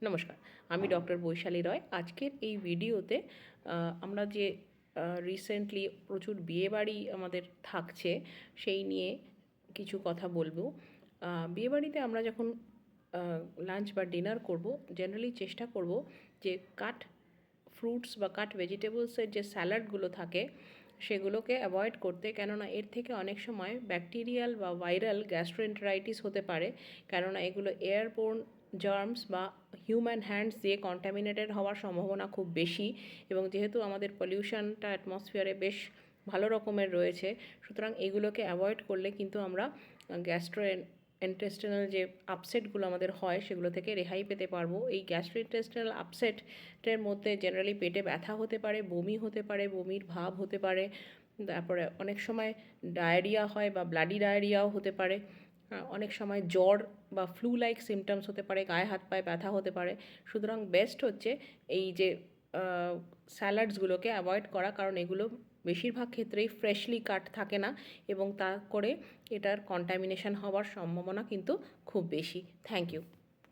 নমস্কার, আমি ডক্টর বৈশালী রয়। আজকের এই ভিডিওতে আমরা যে রিসেন্টলি প্রচুর বিয়েবাড়ি আমাদের থাকছে সেই নিয়ে কিছু কথা বলবো। বিয়েবাড়িতে আমরা যখন লাঞ্চ বা ডিনার করব, জেনারেলি চেষ্টা করব যে কাট ফ্রুটস বা কাট ভেজিটেবলসের যে স্যালাডগুলো থাকে সেগুলোকে অ্যাভয়েড করতে, কেননা এর থেকে অনেক সময় ব্যাকটেরিয়াল বা ভাইরাল গ্যাস্ট্রোএন্টেরাইটিস হতে পারে, কেননা এগুলো এয়ারবোর্ন জার্মস বা হিউম্যান হ্যান্ডস দিয়ে কন্টামিনেটেড হওয়ার সম্ভাবনা খুব বেশি। এবং যেহেতু আমাদের পলিউশনটা অ্যাটমসফিয়ারে বেশ ভালো রকমের রয়েছে, সুতরাং এগুলোকে অ্যাভয়েড করলে কিন্তু আমরা ইন্টেস্টিনাল যে আপসেটগুলো আমাদের হয় সেগুলো থেকে রেহাই পেতে পারবো। এই গ্যাস্ট্রোইন্টেস্টিনাল আপসেটের মধ্যে জেনারেলি পেটে ব্যথা হতে পারে, বমি হতে পারে, বমির ভাব হতে পারে, তারপরে অনেক সময় ডায়রিয়া হয় বা ব্লাডি ডায়রিয়াও হতে পারে, অনেক সময় জ্বর বা ফ্লু লাইক সিমটমস হতে পারে, গায়ে হাত পায়ে ব্যথা হতে পারে। সুতরাং বেস্ট হচ্ছে এই যে স্যালাডসগুলোকে অ্যাভয়েড করা, কারণ এগুলো বেশিরভাগ ক্ষেত্রেই ফ্রেশলি কাট থাকে না এবং তা করে এটার কন্টামিনেশন হওয়ার সম্ভাবনা কিন্তু খুব বেশি। Thank you.